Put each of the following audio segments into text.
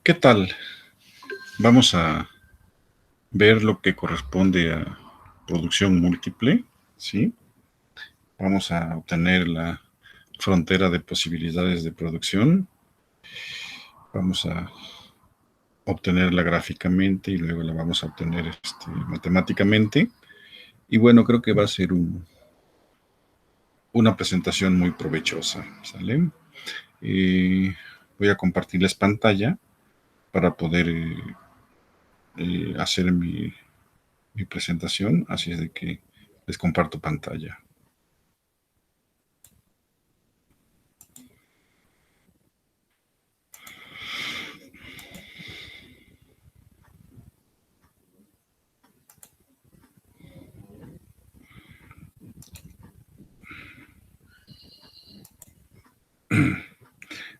¿Qué tal? Vamos a ver lo que corresponde a producción múltiple, ¿sí? Vamos a obtener la frontera de posibilidades de producción. Vamos a obtenerla gráficamente y luego la vamos a obtener matemáticamente. Y bueno, creo que va a ser una presentación muy provechosa, ¿sale? Voy a compartirles pantalla para poder hacer mi presentación, así es de que les comparto pantalla.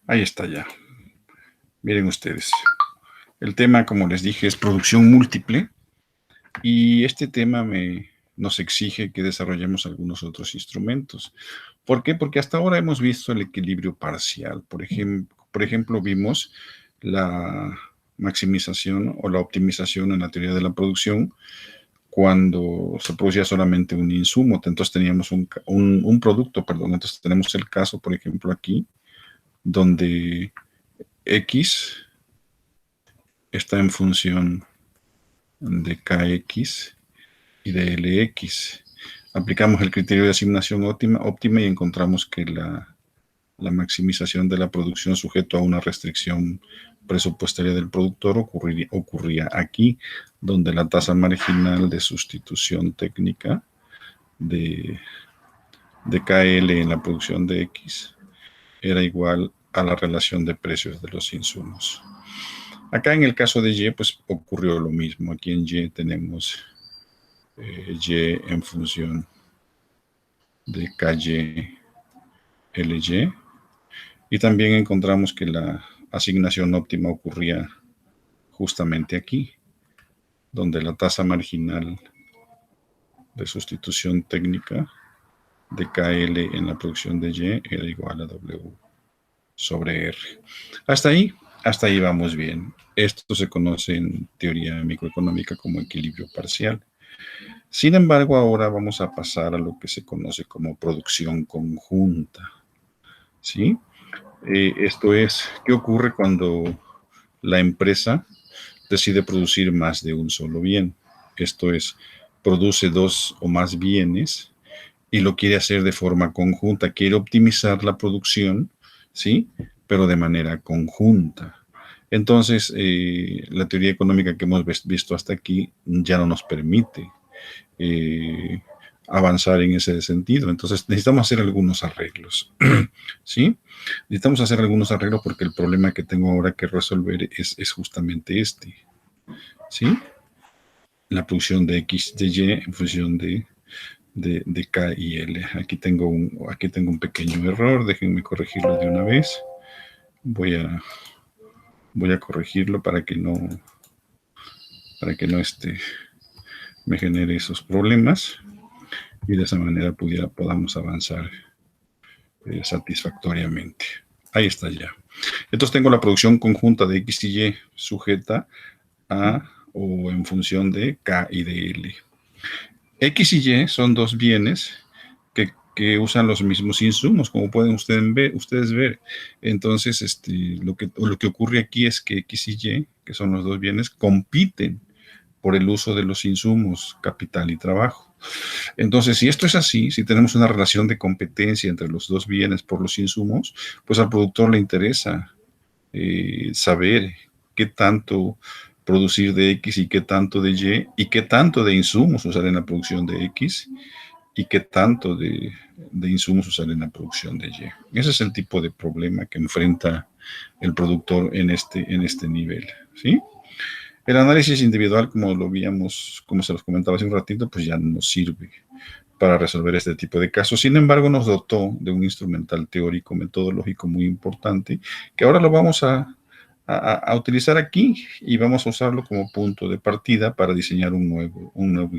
Ahí está ya. Miren ustedes. El tema, como les dije, es producción múltiple y este tema nos exige que desarrollemos algunos otros instrumentos. ¿Por qué? Porque hasta ahora hemos visto el equilibrio parcial. Por ejemplo, vimos la maximización o la optimización en la teoría de la producción cuando se producía solamente un insumo. Entonces teníamos un producto, perdón. Entonces tenemos el caso, por ejemplo, aquí, donde X está en función de Kx y de Lx. Aplicamos el criterio de asignación óptima y encontramos que la maximización de la producción sujeto a una restricción presupuestaria del productor ocurría aquí, donde la tasa marginal de sustitución técnica de, de KL en la producción de X era igual a la relación de precios de los insumos. Acá en el caso de Y, pues ocurrió lo mismo. Aquí en Y tenemos Y en función de KY, LY. Y también encontramos que la asignación óptima ocurría justamente aquí, donde la tasa marginal de sustitución técnica de KL en la producción de Y era igual a W sobre R. Hasta ahí vamos bien. Esto se conoce en teoría microeconómica como equilibrio parcial. Sin embargo, ahora vamos a pasar a lo que se conoce como producción conjunta. ¿Sí? Esto es, ¿qué ocurre cuando la empresa decide producir más de un solo bien? Esto es, produce dos o más bienes y lo quiere hacer de forma conjunta, quiere optimizar la producción, ¿sí? Pero de manera conjunta. Entonces, la teoría económica que hemos visto hasta aquí ya no nos permite eh, avanzar en ese sentido. Entonces, necesitamos hacer algunos arreglos, ¿sí? Necesitamos hacer algunos arreglos porque el problema que tengo ahora que resolver es justamente este, ¿sí? La producción de X de Y en función de K y L. Aquí tengo un pequeño error, déjenme corregirlo de una vez. Voy a, voy a corregirlo para que no me genere esos problemas y de esa manera podamos avanzar satisfactoriamente. Ahí está ya. Entonces tengo la producción conjunta de X y Y sujeta a o en función de K y de L. X y Y son dos bienes que usan los mismos insumos, como pueden ustedes ver. Entonces, lo que ocurre aquí es que X y Y, que son los dos bienes, compiten por el uso de los insumos, capital y trabajo. Entonces, si esto es así, si tenemos una relación de competencia entre los dos bienes por los insumos, pues al productor le interesa saber qué tanto producir de X y qué tanto de Y qué tanto de insumos usar en la producción de X y qué tanto de insumos usar en la producción de Y. Ese es el tipo de problema que enfrenta el productor en este nivel, ¿sí? El análisis individual, como lo víamos, como se los comentaba hace un ratito, pues ya no nos sirve para resolver este tipo de casos. Sin embargo, nos dotó de un instrumental teórico, metodológico muy importante, que ahora lo vamos a utilizar aquí y vamos a usarlo como punto de partida para diseñar un nuevo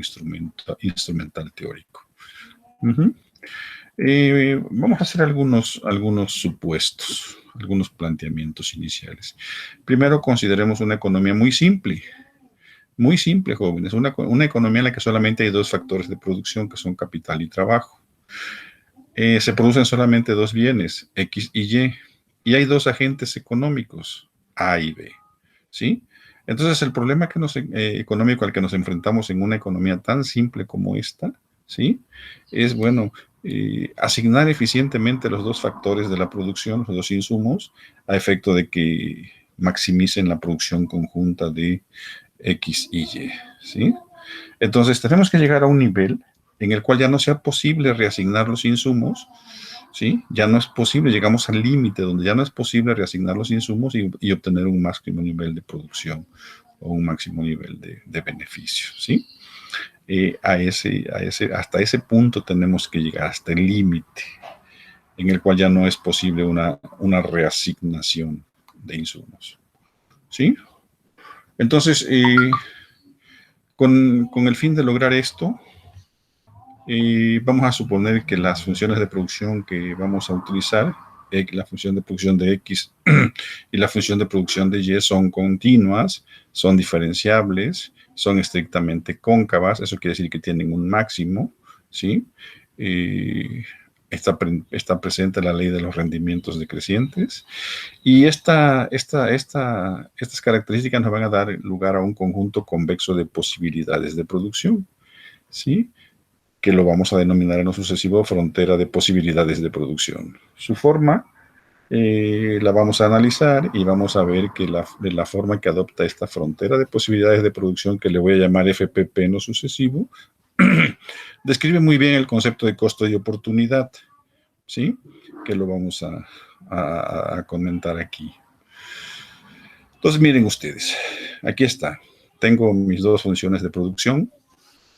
instrumental teórico. Uh -huh. Vamos a hacer algunos supuestos, algunos planteamientos iniciales. Primero, consideremos una economía muy simple, jóvenes, una economía en la que solamente hay dos factores de producción, que son capital y trabajo. Se producen solamente dos bienes, X y hay dos agentes económicos, A y B, ¿sí? Entonces, el problema económico al que nos enfrentamos en una economía tan simple como esta, ¿sí? Es, bueno, asignar eficientemente los dos factores de la producción, los dos insumos, a efecto de que maximicen la producción conjunta de X y Y, ¿sí? Entonces, tenemos que llegar a un nivel en el cual ya no sea posible reasignar los insumos, ¿sí? Ya no es posible, llegamos al límite donde ya no es posible reasignar los insumos y obtener un máximo nivel de producción o un máximo nivel de beneficio, ¿sí? Hasta ese punto tenemos que llegar, hasta el límite en el cual ya no es posible una reasignación de insumos, ¿sí? Entonces, con el fin de lograr esto, vamos a suponer que las funciones de producción que vamos a utilizar, la función de producción de X y la función de producción de Y son continuas, son diferenciables, son estrictamente cóncavas, eso quiere decir que tienen un máximo, ¿sí? Está presente la ley de los rendimientos decrecientes y estas características nos van a dar lugar a un conjunto convexo de posibilidades de producción, ¿sí? Que lo vamos a denominar en lo sucesivo frontera de posibilidades de producción. Su forma la vamos a analizar y vamos a ver que de la forma que adopta esta frontera de posibilidades de producción, que le voy a llamar FPP en lo sucesivo, describe muy bien el concepto de costo y oportunidad, ¿sí? Que lo vamos a comentar aquí. Entonces, miren ustedes, aquí está. Tengo mis dos funciones de producción,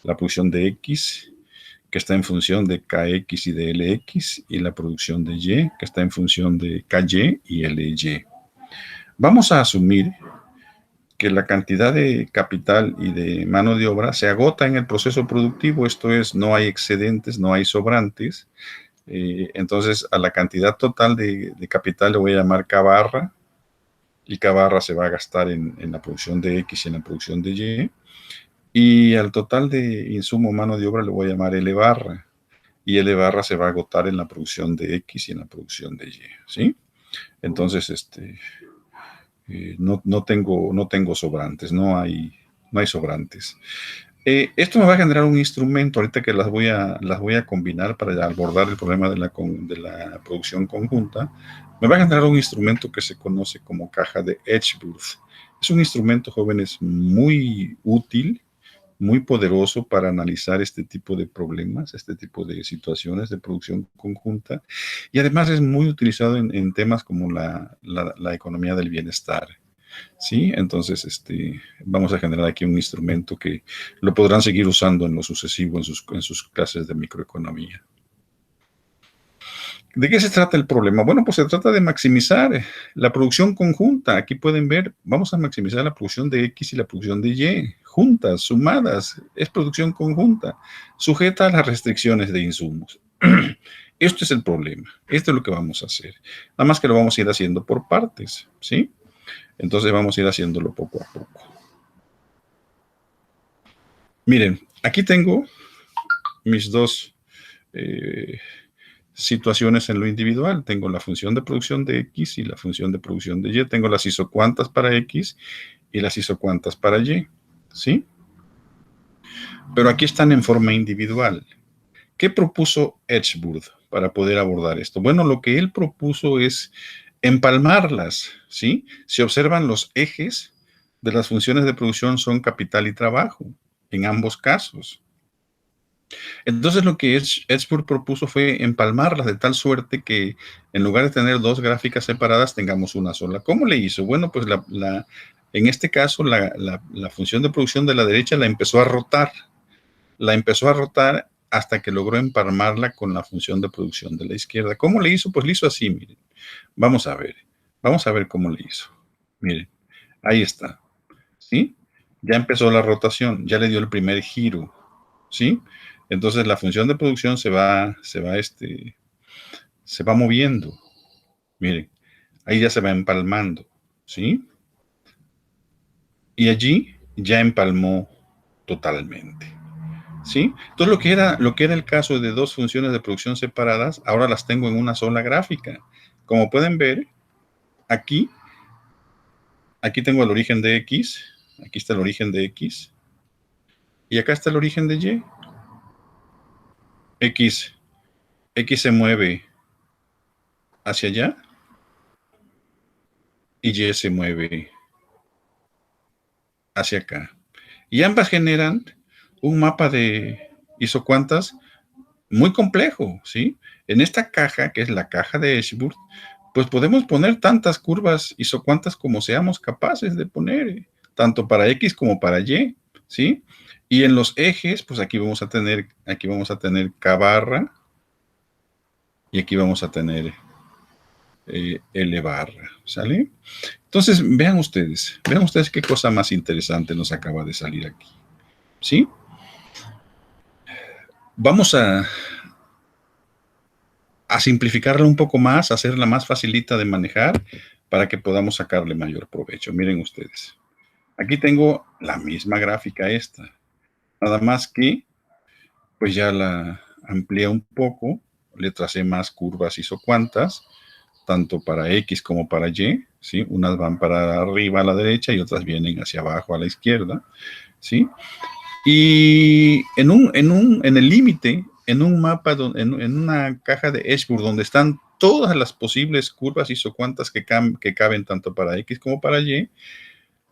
la producción de X, que está en función de KX y de LX, y la producción de Y, que está en función de KY y LY. Vamos a asumir que la cantidad de capital y de mano de obra se agota en el proceso productivo, esto es, no hay excedentes, no hay sobrantes. Entonces, a la cantidad total de capital le voy a llamar K barra, y K barra se va a gastar en la producción de X y en la producción de Y. Y al total de insumo mano de obra le voy a llamar L barra, y L barra se va a agotar en la producción de X y en la producción de Y, ¿sí? Entonces, no tengo sobrantes, no hay sobrantes. Esto me va a generar un instrumento, ahorita que las voy a combinar para abordar el problema de la producción conjunta, me va a generar un instrumento que se conoce como caja de Edgeworth. Es un instrumento, jóvenes, muy útil, muy poderoso para analizar este tipo de problemas, este tipo de situaciones de producción conjunta, y además es muy utilizado en temas como la economía del bienestar. ¿Sí? Entonces, vamos a generar aquí un instrumento que lo podrán seguir usando en lo sucesivo en sus clases de microeconomía. ¿De qué se trata el problema? Bueno, pues se trata de maximizar la producción conjunta. Aquí pueden ver, vamos a maximizar la producción de X y la producción de Y, juntas, sumadas. Es producción conjunta, sujeta a las restricciones de insumos. Esto es el problema. Esto es lo que vamos a hacer. Nada más que lo vamos a ir haciendo por partes, ¿sí? Entonces vamos a ir haciéndolo poco a poco. Miren, aquí tengo mis dos situaciones en lo individual. Tengo la función de producción de X y la función de producción de Y. Tengo las isocuantas para X y las isocuantas para Y, ¿sí? Pero aquí están en forma individual. ¿Qué propuso Edgeworth para poder abordar esto? Bueno, lo que él propuso es empalmarlas, ¿sí? Si observan, los ejes de las funciones de producción son capital y trabajo, en ambos casos. Entonces lo que Edgeworth propuso fue empalmarlas de tal suerte que en lugar de tener dos gráficas separadas tengamos una sola. ¿Cómo le hizo? Bueno, pues en este caso la función de producción de la derecha la empezó a rotar hasta que logró empalmarla con la función de producción de la izquierda. ¿Cómo le hizo? Pues le hizo así, miren. Vamos a ver cómo le hizo. Miren, ahí está, ¿sí? Ya empezó la rotación, ya le dio el primer giro, ¿sí? Entonces la función de producción se va moviendo. Miren, ahí ya se va empalmando, ¿sí? Y allí ya empalmó totalmente, ¿sí? Entonces lo que era el caso de dos funciones de producción separadas, ahora las tengo en una sola gráfica. Como pueden ver, aquí, aquí tengo el origen de X, aquí está el origen de X, y acá está el origen de Y. X, X se mueve hacia allá y Y se mueve hacia acá. Y ambas generan un mapa de isocuantas muy complejo, ¿sí? En esta caja, que es la caja de Ashburn, pues podemos poner tantas curvas isocuantas como seamos capaces de poner, tanto para X como para Y, ¿sí? Y en los ejes, pues aquí vamos a tener K barra y aquí vamos a tener L barra, ¿sale? Entonces, vean ustedes qué cosa más interesante nos acaba de salir aquí, ¿sí? Vamos a simplificarla un poco más, a hacerla más facilita de manejar para que podamos sacarle mayor provecho. Miren ustedes. Aquí tengo la misma gráfica esta, nada más que pues ya la amplié un poco, le tracé más curvas isocuantas, tanto para X como para Y, ¿sí? Unas van para arriba a la derecha y otras vienen hacia abajo a la izquierda, ¿sí? Y en el límite, en un mapa, en una caja de Ashburn donde están todas las posibles curvas isocuantas que caben tanto para X como para Y,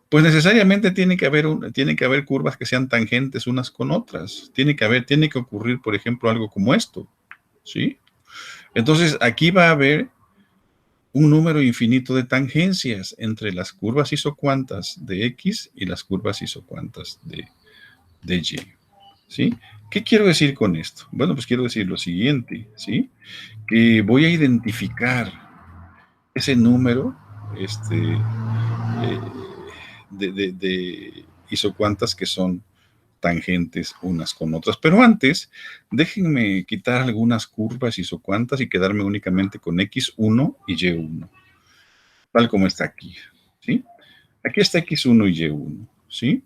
pues necesariamente tiene que haber curvas que sean tangentes unas con otras. Tiene que ocurrir, por ejemplo, algo como esto, ¿sí? Entonces, aquí va a haber un número infinito de tangencias entre las curvas isocuantas de X y las curvas isocuantas de Y. ¿Sí? ¿Qué quiero decir con esto? Bueno, pues quiero decir lo siguiente, ¿sí? Que voy a identificar ese número de isocuantas que son tangentes unas con otras. Pero antes, déjenme quitar algunas curvas isocuantas y quedarme únicamente con X1 y Y1, tal como está aquí, ¿sí? Aquí está X1 y Y1, ¿sí?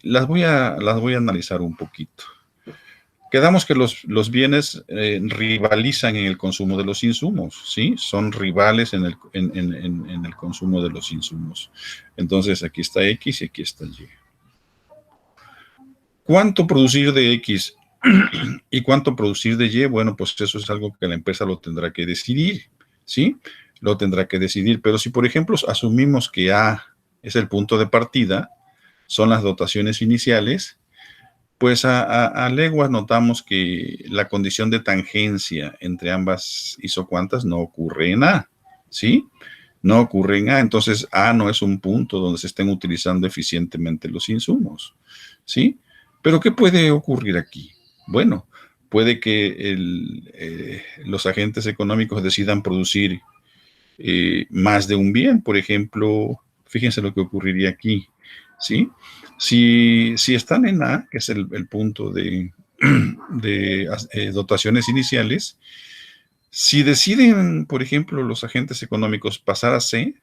Las voy a analizar un poquito. Quedamos que los bienes rivalizan en el consumo de los insumos, ¿sí? Son rivales en el consumo de los insumos. Entonces, aquí está X y aquí está Y. ¿Cuánto producir de X y cuánto producir de Y? Bueno, pues eso es algo que la empresa lo tendrá que decidir, ¿sí? Lo tendrá que decidir. Pero si, por ejemplo, asumimos que A es el punto de partida, son las dotaciones iniciales, pues a leguas notamos que la condición de tangencia entre ambas isocuantas no ocurre en A, ¿sí? No ocurre en A, entonces A no es un punto donde se estén utilizando eficientemente los insumos, ¿sí? Pero ¿qué puede ocurrir aquí? Bueno, puede que los agentes económicos decidan producir más de un bien. Por ejemplo, fíjense lo que ocurriría aquí, ¿sí? Si están en A, que es el punto de dotaciones iniciales, si deciden, por ejemplo, los agentes económicos pasar a C,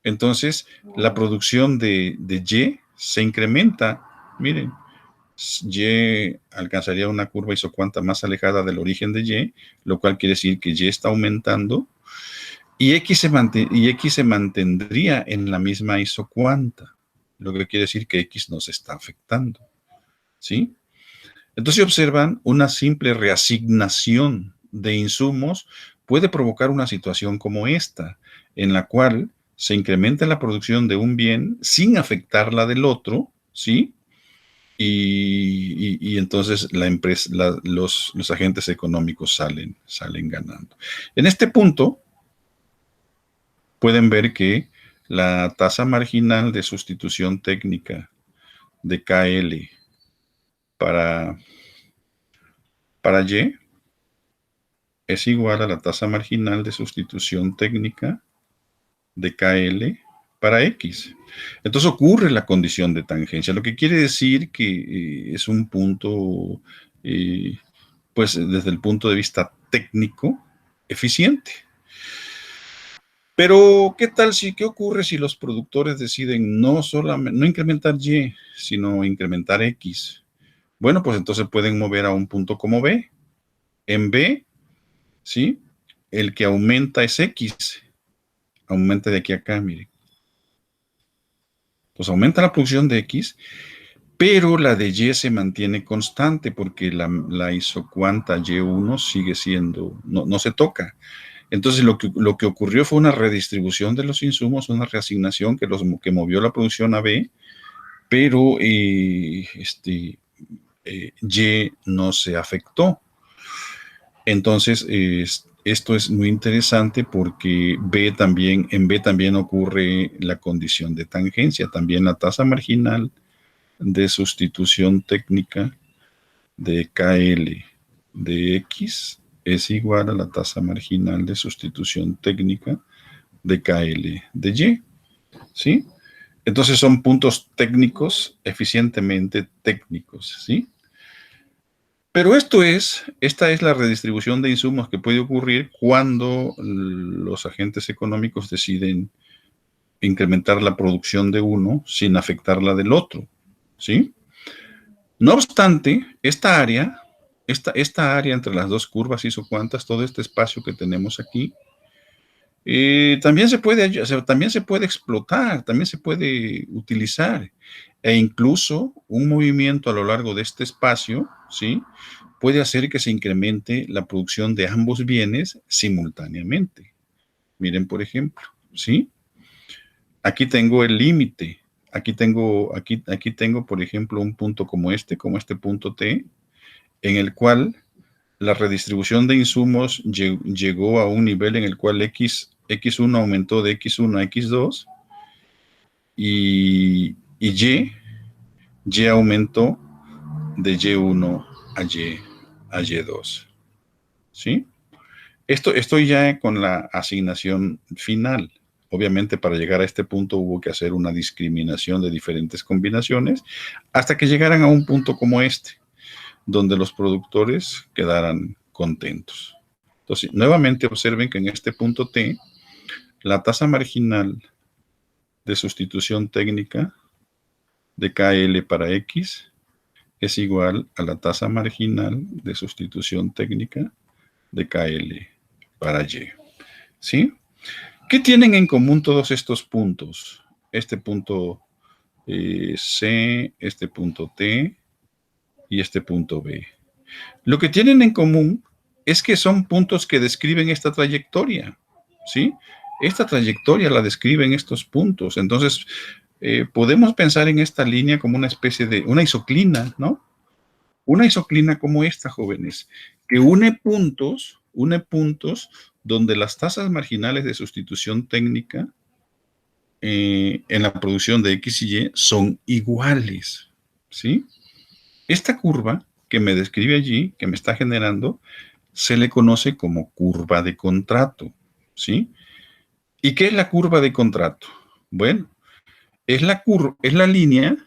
entonces la producción de Y se incrementa. Miren, Y alcanzaría una curva isocuanta más alejada del origen de Y, lo cual quiere decir que Y está aumentando y X se mantendría en la misma isocuanta, lo que quiere decir que X no se está afectando, ¿sí? Entonces, si observan, una simple reasignación de insumos puede provocar una situación como esta, en la cual se incrementa la producción de un bien sin afectar la del otro, ¿sí? Y entonces la empresa, los agentes económicos salen ganando. En este punto, pueden ver que la tasa marginal de sustitución técnica de KL para, para Y es igual a la tasa marginal de sustitución técnica de KL para X. Entonces ocurre la condición de tangencia, lo que quiere decir que es un punto, pues desde el punto de vista técnico, eficiente. Pero, ¿qué tal si, qué ocurre si los productores deciden no solamente, no incrementar Y, sino incrementar X? Bueno, pues entonces pueden mover a un punto como B. En B, ¿sí? El que aumenta es X. Aumenta de aquí a acá, miren. Pues aumenta la producción de X, pero la de Y se mantiene constante porque la isocuanta Y1 sigue siendo, no se toca. Entonces lo que ocurrió fue una redistribución de los insumos, una reasignación que movió la producción a B, pero Y no se afectó. Entonces, esto es muy interesante porque en B también ocurre la condición de tangencia, también la tasa marginal de sustitución técnica de KL de X es igual a la tasa marginal de sustitución técnica de KL de Y, ¿sí? Entonces son puntos técnicos, eficientemente técnicos, ¿sí? Pero esta es la redistribución de insumos que puede ocurrir cuando los agentes económicos deciden incrementar la producción de uno sin afectar la del otro, ¿sí? No obstante, esta área entre las dos curvas isocuantas, todo este espacio que tenemos aquí, también se puede explotar, también se puede utilizar. E incluso un movimiento a lo largo de este espacio, ¿sí? Puede hacer que se incremente la producción de ambos bienes simultáneamente. Miren, por ejemplo, ¿sí? Aquí tengo el límite. Aquí tengo, por ejemplo, un punto como este punto T, en el cual la redistribución de insumos llegó a un nivel en el cual X1 aumentó de X1 a X2 y Y aumentó de Y1 a Y2. ¿Sí? Estoy ya con la asignación final. Obviamente para llegar a este punto hubo que hacer una discriminación de diferentes combinaciones hasta que llegaran a un punto como este, donde los productores quedaran contentos. Entonces, nuevamente observen que en este punto T, la tasa marginal de sustitución técnica de KL para X es igual a la tasa marginal de sustitución técnica de KL para Y. ¿Sí? ¿Qué tienen en común todos estos puntos? Este punto C, este punto T y este punto B. Lo que tienen en común es que son puntos que describen esta trayectoria, ¿sí? Esta trayectoria la describen estos puntos. Entonces, podemos pensar en esta línea como una especie de una isoclina, ¿no? Una isoclina como esta, jóvenes, que une puntos donde las tasas marginales de sustitución técnica en la producción de X y Y son iguales, ¿sí? Esta curva que me describe allí, que me está generando, se le conoce como curva de contrato, ¿sí? ¿Y qué es la curva de contrato? Bueno, es la línea,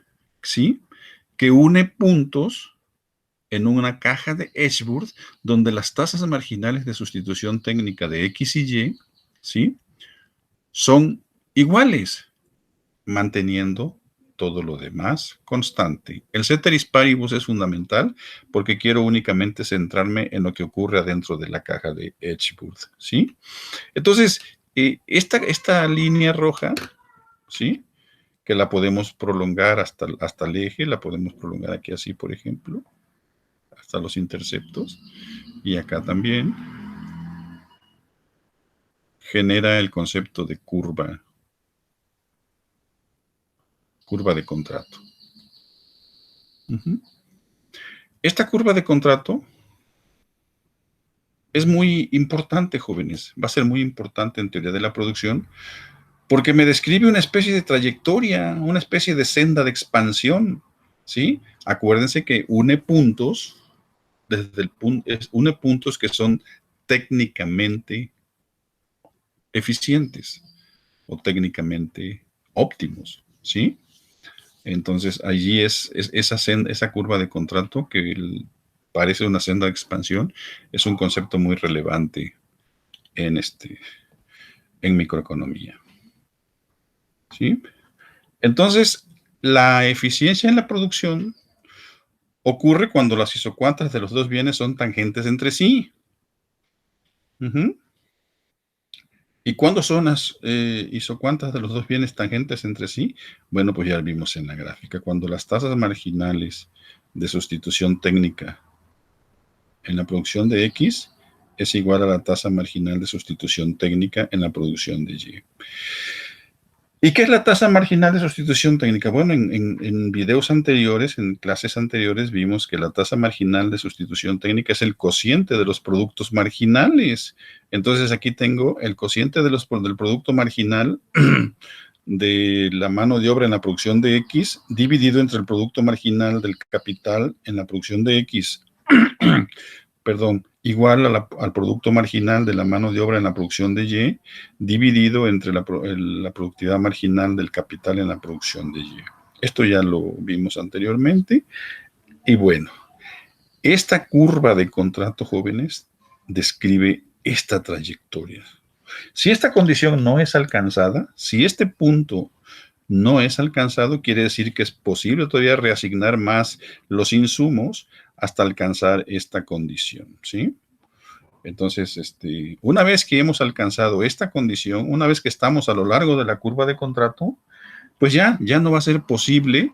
¿sí? Que une puntos en una caja de Edgeworth donde las tasas marginales de sustitución técnica de X y Y, ¿sí? Son iguales, manteniendo todo lo demás constante. El ceteris paribus es fundamental porque quiero únicamente centrarme en lo que ocurre adentro de la caja de Edgeworth, ¿sí? Entonces, esta línea roja, ¿sí? Que la podemos prolongar hasta el eje, la podemos prolongar aquí así, por ejemplo, hasta los interceptos, y acá también genera el concepto de curva de contrato. Esta curva de contrato es muy importante, jóvenes. Va a ser muy importante en teoría de la producción porque me describe una especie de trayectoria, una especie de senda de expansión, ¿sí? Acuérdense que une puntos, une puntos que son técnicamente eficientes o técnicamente óptimos, ¿sí? Entonces, allí es esa curva de contrato que parece una senda de expansión, es un concepto muy relevante en, en microeconomía, ¿sí? Entonces, la eficiencia en la producción ocurre cuando las isocuantas de los dos bienes son tangentes entre sí. Uh-huh. ¿Y cuándo son las isocuantas de los dos bienes tangentes entre sí? Bueno, pues ya lo vimos en la gráfica. Cuando las tasas marginales de sustitución técnica en la producción de X es igual a la tasa marginal de sustitución técnica en la producción de Y. ¿Y qué es la tasa marginal de sustitución técnica? Bueno, en videos anteriores, en clases anteriores, vimos que la tasa marginal de sustitución técnica es el cociente de los productos marginales. Entonces aquí tengo el cociente del producto marginal de la mano de obra en la producción de X dividido entre el producto marginal del capital en la producción de X. Perdón, igual al producto marginal de la mano de obra en la producción de Y, dividido entre la productividad marginal del capital en la producción de Y. Esto ya lo vimos anteriormente. Y bueno, esta curva de contrato, jóvenes, describe esta trayectoria. Si esta condición no es alcanzada, si este punto no es alcanzado, quiere decir que es posible todavía reasignar más los insumos hasta alcanzar esta condición, ¿sí? Entonces, una vez que hemos alcanzado esta condición, una vez que estamos a lo largo de la curva de contrato, pues ya no va a ser posible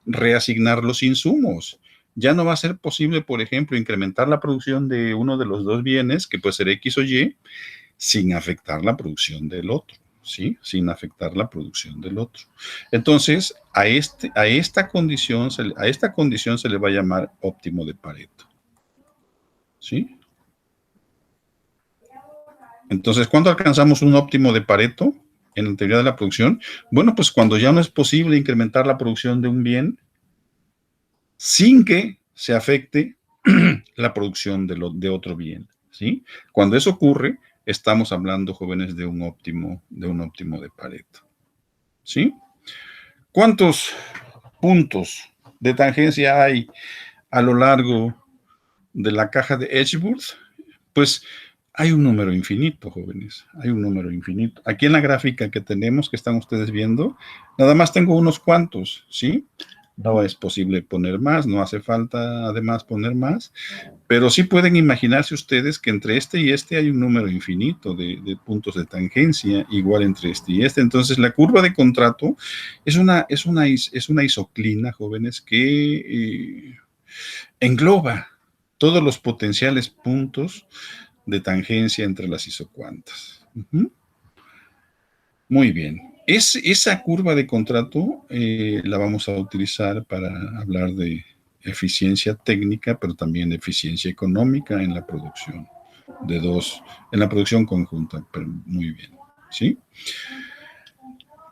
reasignar los insumos. Ya no va a ser posible, por ejemplo, incrementar la producción de uno de los dos bienes, que puede ser X o Y, sin afectar la producción del otro, ¿sí? Sin afectar la producción del otro. Entonces, a esta condición se le va a llamar óptimo de Pareto, ¿sí? Entonces, ¿cuándo alcanzamos un óptimo de Pareto en la teoría de la producción? Bueno, pues cuando ya no es posible incrementar la producción de un bien sin que se afecte la producción de otro bien, ¿sí? Cuando eso ocurre, estamos hablando, jóvenes, de un óptimo de Pareto, ¿sí? ¿Cuántos puntos de tangencia hay a lo largo de la caja de Edgeworth? Pues hay un número infinito, jóvenes, hay un número infinito. Aquí en la gráfica que tenemos, que están ustedes viendo, nada más tengo unos cuantos, ¿sí? No es posible poner más, no hace falta además poner más, pero sí pueden imaginarse ustedes que entre este y este hay un número infinito de puntos de tangencia, igual entre este y este. Entonces, la curva de contrato es una isoclina, jóvenes, que engloba todos los potenciales puntos de tangencia entre las isocuantas. Muy bien. Esa curva de contrato la vamos a utilizar para hablar de eficiencia técnica, pero también de eficiencia económica en la producción en la producción conjunta. Pero muy bien, ¿sí?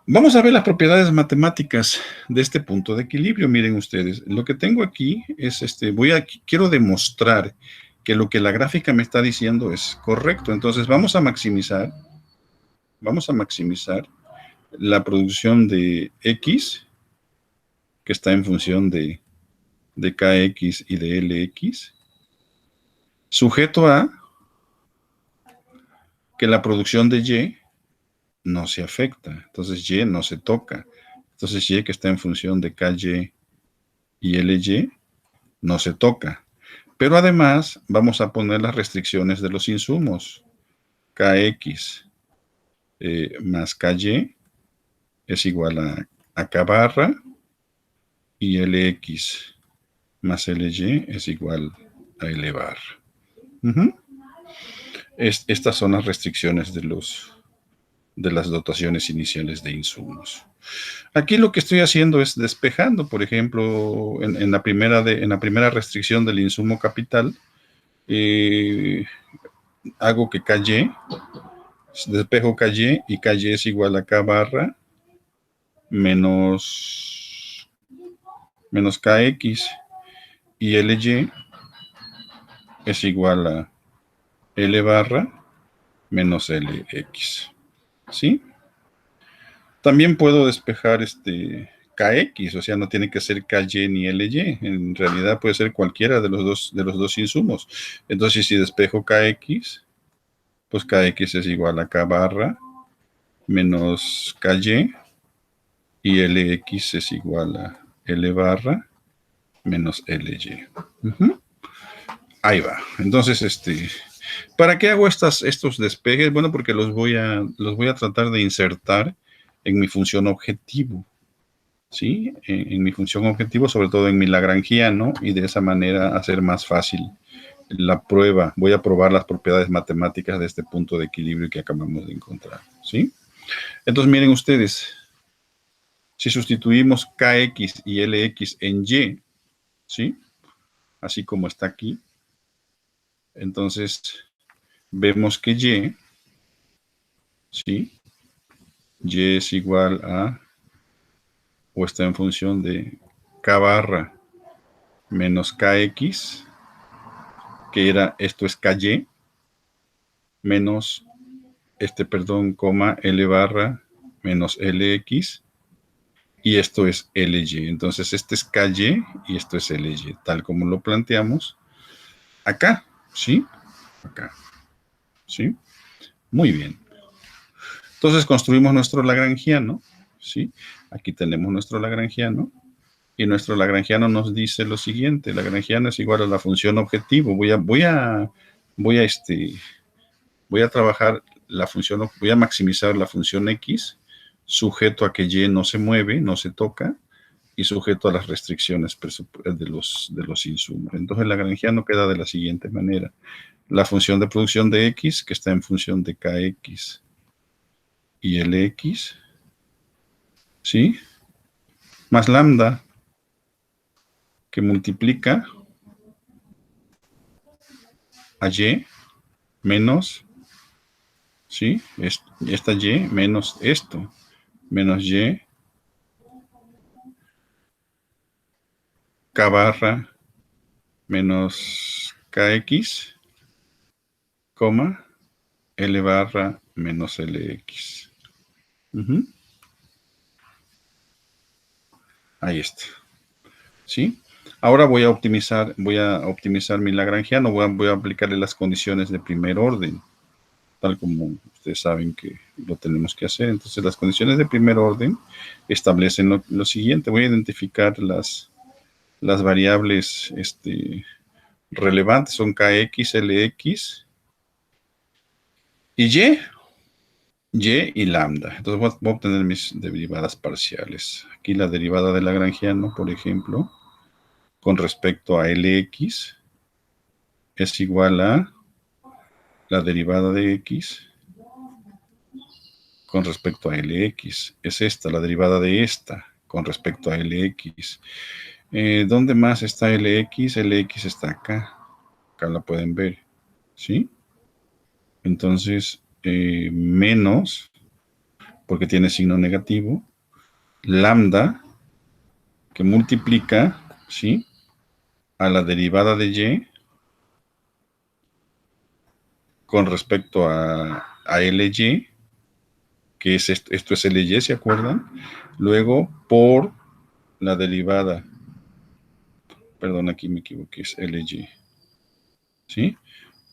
Vamos a ver las propiedades matemáticas de este punto de equilibrio. Miren ustedes, lo que tengo aquí es quiero demostrar que lo que la gráfica me está diciendo es correcto. Entonces vamos a maximizar la producción de X, que está en función de KX y de LX, sujeto a que la producción de Y no se afecta. Entonces Y no se toca. Entonces Y, que está en función de KY y LY, no se toca. Pero además vamos a poner las restricciones de los insumos. KX más KY es igual a K barra, y LX más LY es igual a L barra. Estas son las restricciones de las dotaciones iniciales de insumos. Aquí lo que estoy haciendo es despejando, por ejemplo, en la primera restricción del insumo capital, hago que KY, despejo KY, y KY es igual a K barra menos KX, y LY es igual a L barra menos LX, ¿sí? También puedo despejar KX, o sea, no tiene que ser KY ni LY. En realidad puede ser cualquiera de los dos insumos. Entonces, si despejo KX, pues KX es igual a K barra menos KY y LX es igual a L barra menos LY. Ahí va. Entonces, ¿para qué hago estos despejes? Bueno, porque los voy a tratar de insertar en mi función objetivo, ¿sí? En mi función objetivo, sobre todo en mi lagrangiano, y de esa manera hacer más fácil la prueba. Voy a probar las propiedades matemáticas de este punto de equilibrio que acabamos de encontrar, ¿sí? Entonces, miren ustedes, si sustituimos KX y LX en Y, ¿sí? Así como está aquí, entonces vemos que Y, ¿sí? Y es igual a, o está en función de K barra menos KX, que era, esto es KY, menos, coma, L barra menos LX, y esto es LY. Entonces, este es KY y esto es LY, tal como lo planteamos acá, ¿sí? Acá, ¿sí? Muy bien. Entonces, construimos nuestro lagrangiano, ¿sí? Aquí tenemos nuestro lagrangiano, y nuestro lagrangiano nos dice lo siguiente: lagrangiano es igual a la función objetivo. Voy a trabajar la función, voy a maximizar la función X, sujeto a que Y no se mueve, no se toca, y sujeto a las restricciones de los insumos. Entonces, el lagrangiano queda de la siguiente manera: la función de producción de X, que está en función de KX y LX, ¿sí? Más lambda, que multiplica a Y menos, ¿sí? Esta Y menos esto, menos Y K barra menos KX, coma, L barra menos LX. Ahí está, ¿sí? Ahora voy a optimizar mi lagrangiano, voy a aplicarle las condiciones de primer orden, tal como ustedes saben que lo tenemos que hacer. Entonces, las condiciones de primer orden establecen lo siguiente: voy a identificar las variables relevantes, son KX, LX y Y y lambda. Entonces voy a obtener mis derivadas parciales. Aquí la derivada de lagrangiano, por ejemplo, con respecto a LX, es igual a la derivada de X con respecto a LX. Es esta, la derivada de esta con respecto a LX. ¿Dónde más está LX? LX está acá. Acá la pueden ver, ¿sí? Entonces, menos, porque tiene signo negativo, lambda, que multiplica, ¿sí?, a la derivada de Y con respecto a LY, que es esto es LY, ¿se acuerdan? Luego, por la derivada, perdón, aquí me equivoqué, es LY, ¿sí?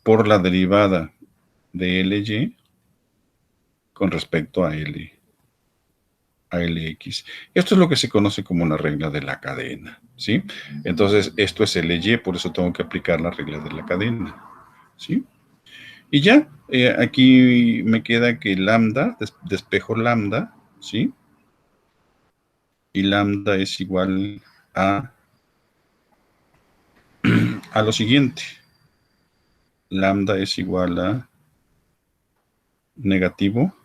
Por la derivada de LY con respecto a LX. Esto es lo que se conoce como la regla de la cadena, ¿sí? Entonces, esto es LY, por eso tengo que aplicar la regla de la cadena, ¿sí? Y ya, aquí me queda que lambda, despejo lambda, ¿sí? Y lambda es igual a lo siguiente. Lambda es igual a negativo,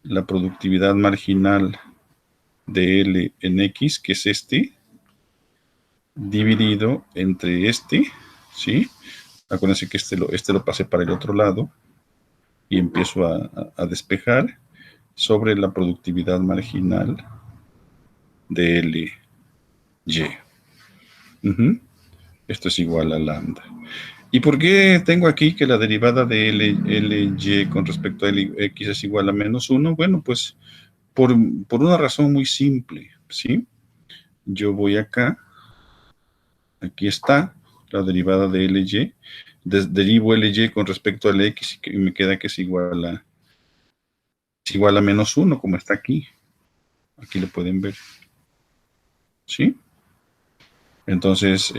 la productividad marginal de L en X, que es dividido entre ¿sí? Acuérdense que este lo pasé para el otro lado y empiezo a despejar sobre la productividad marginal de L, Y. Esto es igual a lambda. ¿Y por qué tengo aquí que la derivada de LY con respecto a LX es igual a -1? Bueno, pues por una razón muy simple, ¿sí? Yo voy acá, aquí está la derivada de LY, derivo LY con respecto al X y me queda que es igual a menos 1, como está aquí. Aquí lo pueden ver, ¿sí? Entonces,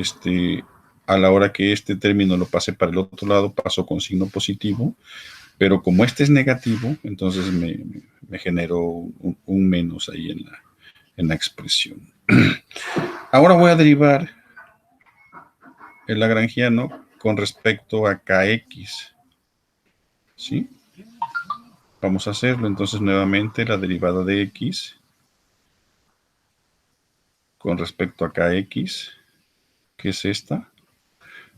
a la hora que este término lo pase para el otro lado, paso con signo positivo, pero como este es negativo, entonces me generó un menos ahí en la expresión. Ahora voy a derivar el lagrangiano con respecto a kx, ¿sí? Vamos a hacerlo, entonces nuevamente la derivada de x con respecto a kx, que es esta.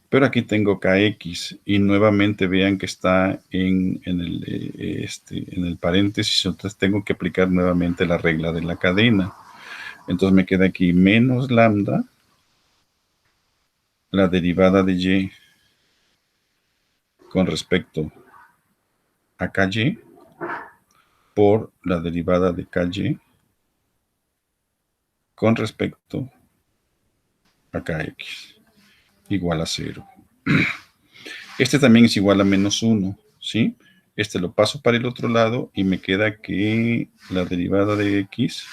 Pero aquí tengo kx y nuevamente vean que está en el paréntesis, entonces tengo que aplicar nuevamente la regla de la cadena. Entonces me queda aquí menos lambda, la derivada de y con respecto a ky por la derivada de ky con respecto a kx igual a 0. Este también es igual a menos 1, ¿sí? Este lo paso para el otro lado y me queda que la derivada de x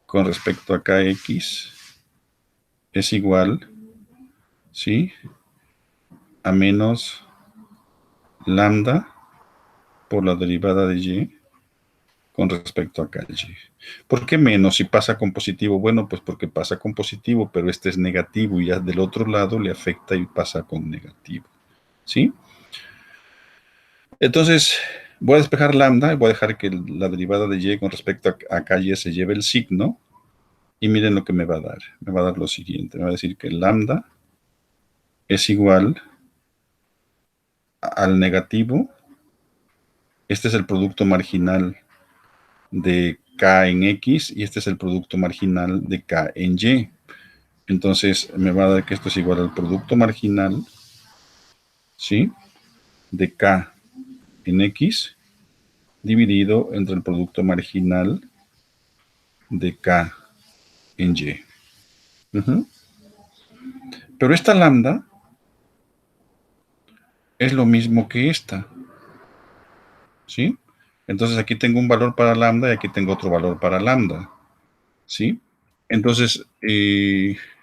con respecto a kx es igual, ¿sí? A menos lambda por la derivada de y con respecto a ky. ¿Por qué menos si pasa con positivo? Bueno, pues porque pasa con positivo, pero este es negativo y ya del otro lado le afecta y pasa con negativo, ¿sí? Entonces, voy a despejar lambda y voy a dejar que la derivada de y con respecto a ky se lleve el signo. Y miren lo que me va a dar. Me va a dar lo siguiente. Me va a decir que lambda es igual al negativo. Este es el producto marginal de k en x y este es el producto marginal de k en y. Entonces me va a dar que esto es igual al producto marginal, ¿sí? De k en x dividido entre el producto marginal de k en y. Pero esta lambda es lo mismo que esta, ¿sí? Entonces aquí tengo un valor para lambda y aquí tengo otro valor para lambda, ¿sí? Entonces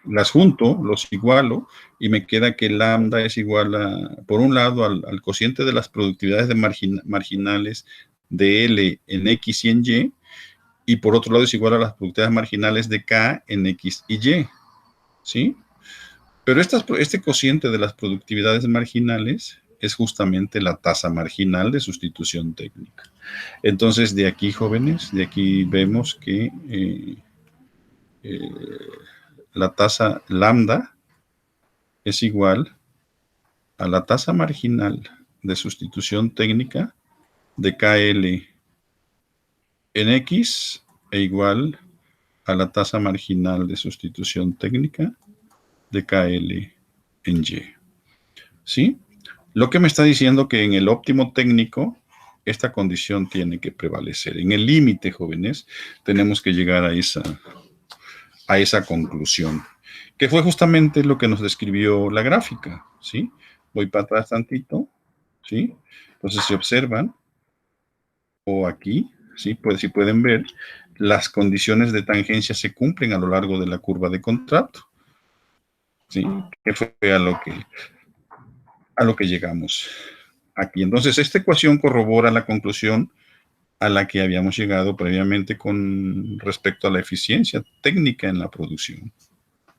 las junto, los igualo y me queda que lambda es igual por un lado, al cociente de las productividades de marginales de L en X y en Y por otro lado es igual a las productividades marginales de K en X y Y, ¿sí? Pero este cociente de las productividades marginales es justamente la tasa marginal de sustitución técnica. Entonces, de aquí, jóvenes, de aquí vemos que la tasa lambda es igual a la tasa marginal de sustitución técnica de KL en X e igual a la tasa marginal de sustitución técnica de KL en Y. ¿Sí? Lo que me está diciendo que en el óptimo técnico esta condición tiene que prevalecer. En el límite, jóvenes, tenemos que llegar a esa conclusión, que fue justamente lo que nos describió la gráfica, ¿sí? Voy para atrás tantito, ¿sí? Entonces, si observan, o aquí, ¿sí? Pues si pueden ver, las condiciones de tangencia se cumplen a lo largo de la curva de contrato, ¿sí? Que fue a lo que llegamos aquí. Entonces, esta ecuación corrobora la conclusión a la que habíamos llegado previamente con respecto a la eficiencia técnica en la producción,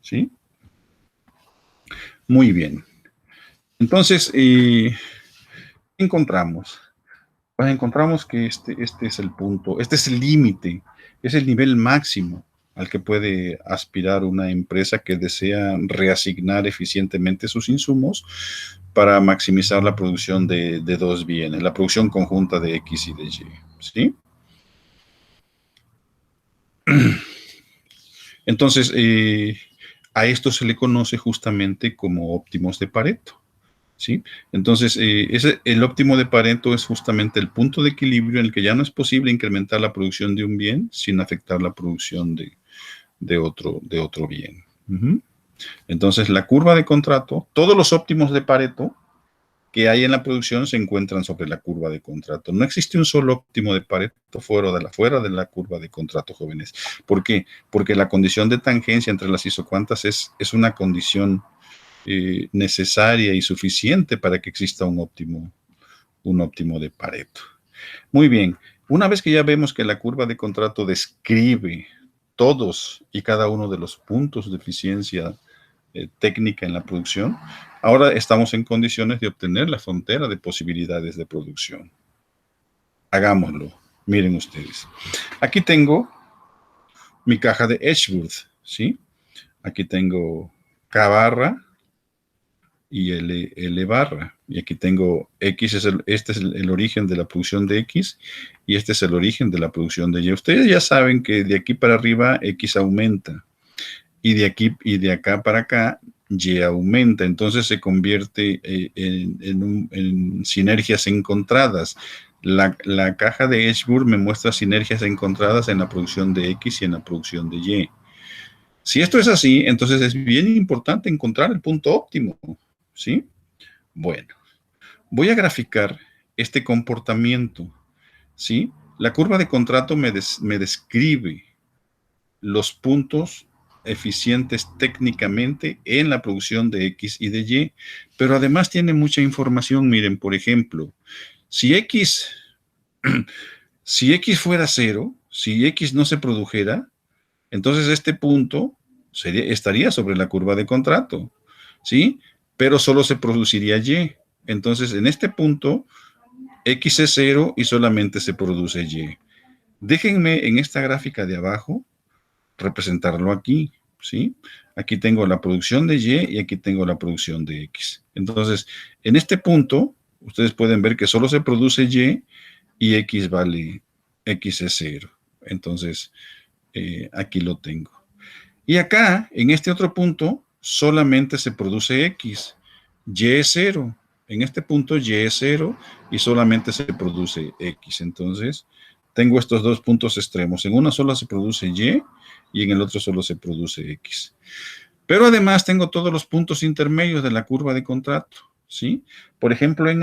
¿sí? Muy bien. Entonces, encontramos? Pues encontramos que este es el punto, este es el límite, es el nivel máximo al que puede aspirar una empresa que desea reasignar eficientemente sus insumos para maximizar la producción de dos bienes, la producción conjunta de X y de Y, ¿sí? Entonces, a esto se le conoce justamente como óptimos de Pareto, ¿sí? Entonces, el óptimo de Pareto es justamente el punto de equilibrio en el que ya no es posible incrementar la producción de un bien sin afectar la producción de otro bien. Ujú. Entonces, la curva de contrato, todos los óptimos de Pareto que hay en la producción se encuentran sobre la curva de contrato. No existe un solo óptimo de Pareto fuera de la curva de contrato, jóvenes. ¿Por qué? Porque la condición de tangencia entre las isocuantas es una condición necesaria y suficiente para que exista un óptimo de Pareto. Muy bien, una vez que ya vemos que la curva de contrato describe todos y cada uno de los puntos de eficiencia técnica en la producción, ahora estamos en condiciones de obtener la frontera de posibilidades de producción. Hagámoslo. Miren ustedes. Aquí tengo mi caja de Edgeworth, ¿sí? Aquí tengo K barra y L barra. Y aquí tengo X, este es el origen de la producción de X y este es el origen de la producción de Y. Ustedes ya saben que de aquí para arriba X aumenta y de aquí y de acá para acá Y aumenta. Entonces se convierte en sinergias encontradas. La caja de Edgeworth me muestra sinergias encontradas en la producción de X y en la producción de Y. Si esto es así, entonces es bien importante encontrar el punto óptimo, ¿sí? Bueno, voy a graficar este comportamiento, ¿sí? La curva de contrato me describe los puntos eficientes técnicamente en la producción de X y de Y, pero además tiene mucha información. Miren, por ejemplo, si X, si X fuera cero, si X no se produjera, entonces este punto estaría sobre la curva de contrato, ¿sí? Pero solo se produciría Y. Entonces, en este punto, X es cero y solamente se produce Y. Déjenme en esta gráfica de abajo representarlo aquí, ¿sí? Aquí tengo la producción de Y y aquí tengo la producción de X. Entonces, en este punto, ustedes pueden ver que solo se produce y X vale, X es cero. Entonces, aquí lo tengo. Y acá, en este otro punto, solamente se produce X. Y es cero. En este punto Y es cero y solamente se produce X. Entonces, tengo estos dos puntos extremos. En uno solo se produce y en el otro solo se produce X. Pero además tengo todos los puntos intermedios de la curva de contrato, ¿sí? Por ejemplo, en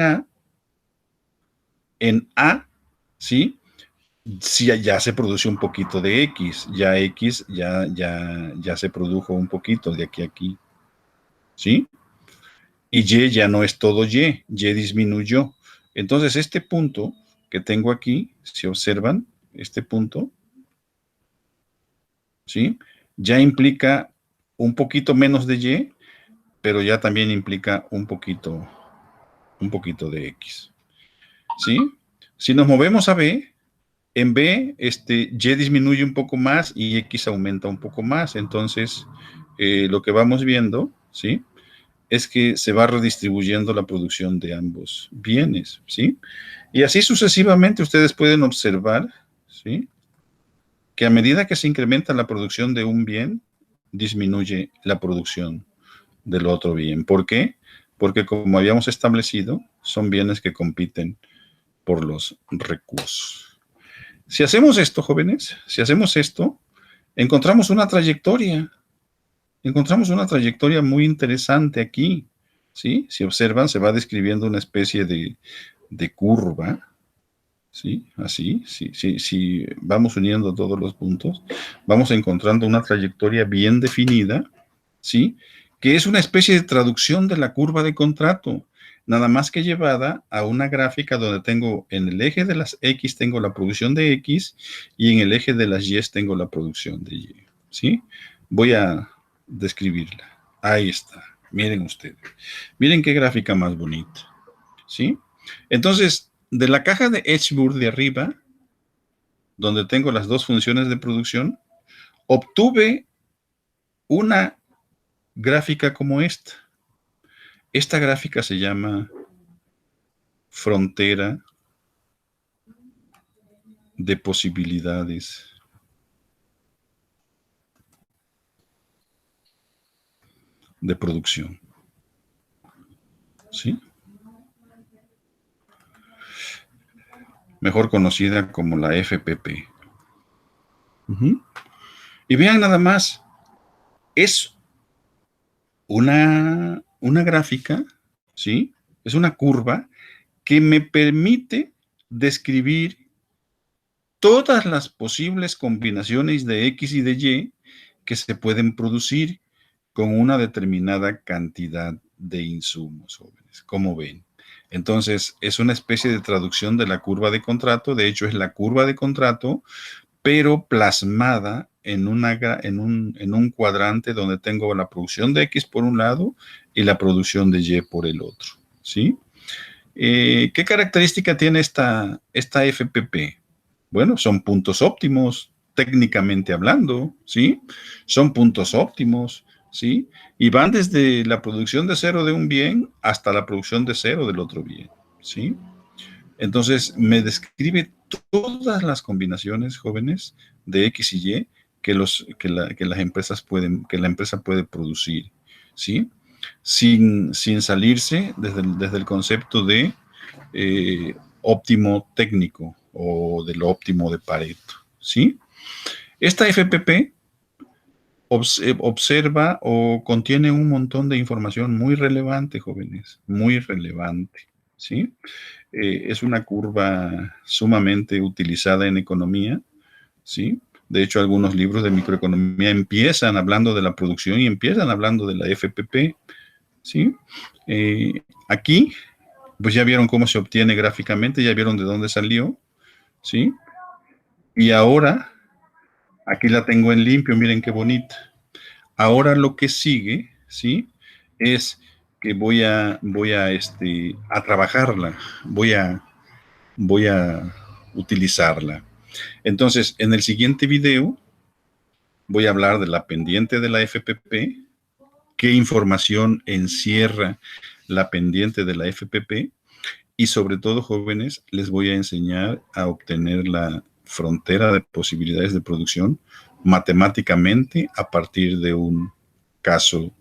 A, ¿sí? Si ya se produce un poquito de X, ya X ya se produjo un poquito de aquí a aquí, ¿sí? Y ya no es todo Y disminuyó. Entonces, este punto que tengo aquí, si observan, este punto, ¿sí? Ya implica un poquito menos de Y, pero ya también implica un poquito de X, ¿sí? Si nos movemos a B, en B, Y disminuye un poco más y X aumenta un poco más. Entonces, lo que vamos viendo, ¿sí? Es que se va redistribuyendo la producción de ambos bienes, ¿sí? Y así sucesivamente ustedes pueden observar, ¿sí? Que a medida que se incrementa la producción de un bien, disminuye la producción del otro bien. ¿Por qué? Porque como habíamos establecido, son bienes que compiten por los recursos. Si hacemos esto, jóvenes, si hacemos esto, encontramos una trayectoria muy interesante aquí, ¿sí? Si observan, se va describiendo una especie de curva, ¿sí? Así, si vamos uniendo todos los puntos, vamos encontrando una trayectoria bien definida, ¿sí? Que es una especie de traducción de la curva de contrato, nada más que llevada a una gráfica donde tengo en el eje de las X tengo la producción de X y en el eje de las Y tengo la producción de Y, ¿sí? Voy a describirla. Ahí está. Miren ustedes. Miren qué gráfica más bonita, ¿sí? Entonces, de la caja de Edgeworth de arriba, donde tengo las dos funciones de producción, obtuve una gráfica como esta. Esta gráfica se llama frontera de posibilidades de producción, ¿sí? mejor conocida como la FPP. Y vean nada más, es una gráfica, ¿sí? Es una curva que me permite describir todas las posibles combinaciones de X y de Y que se pueden producir con una determinada cantidad de insumos, jóvenes. ¿Cómo ven? Entonces, es una especie de traducción de la curva de contrato. De hecho, es la curva de contrato, pero plasmada en un cuadrante donde tengo la producción de X por un lado y la producción de Y por el otro, ¿sí? ¿Qué característica tiene esta FPP? Bueno, son puntos óptimos, técnicamente hablando, ¿sí? Son puntos óptimos, ¿sí? Y van desde la producción de cero de un bien hasta la producción de cero del otro bien, ¿sí? Entonces, me describe todas las combinaciones, jóvenes, de X y Y que las empresas pueden, que la empresa puede producir, ¿sí? Sin salirse desde el concepto de óptimo técnico o del óptimo de Pareto, ¿sí? Esta FPP observa o contiene un montón de información muy relevante, jóvenes, muy relevante, ¿sí? Es una curva sumamente utilizada en economía, ¿sí? De hecho, algunos libros de microeconomía empiezan hablando de la producción y empiezan hablando de la FPP, ¿sí? Aquí, pues ya vieron cómo se obtiene gráficamente, ya vieron de dónde salió, ¿sí? Y ahora, aquí la tengo en limpio, miren qué bonita. Ahora lo que sigue, ¿sí? Es que voy a trabajarla, voy a utilizarla. Entonces, en el siguiente video voy a hablar de la pendiente de la FPP, qué información encierra la pendiente de la FPP y sobre todo, jóvenes, les voy a enseñar a obtener la frontera de posibilidades de producción matemáticamente a partir de un caso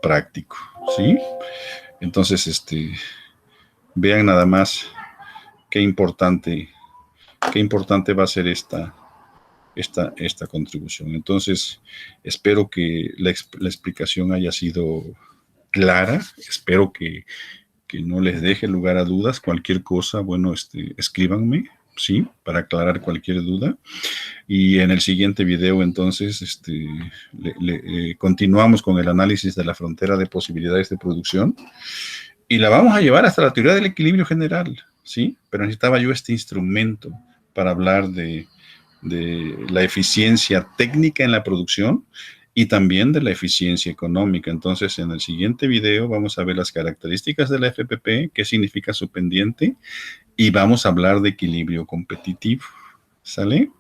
práctico, ¿sí? Entonces, vean nada más qué importante va a ser esta contribución. Entonces, espero que la explicación haya sido clara, espero que no les deje lugar a dudas. Cualquier cosa, bueno, escríbanme, ¿sí? Para aclarar cualquier duda. Y en el siguiente video, entonces, continuamos con el análisis de la frontera de posibilidades de producción y la vamos a llevar hasta la teoría del equilibrio general, ¿sí? Pero necesitaba yo este instrumento para hablar de la eficiencia técnica en la producción y también de la eficiencia económica. Entonces, en el siguiente video vamos a ver las características de la FPP, qué significa su pendiente, y vamos a hablar de equilibrio competitivo. ¿Sale?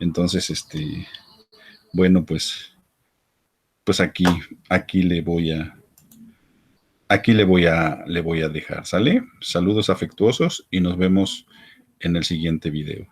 Entonces, bueno, pues aquí le voy a dejar. ¿Sale? Saludos afectuosos y nos vemos en el siguiente video.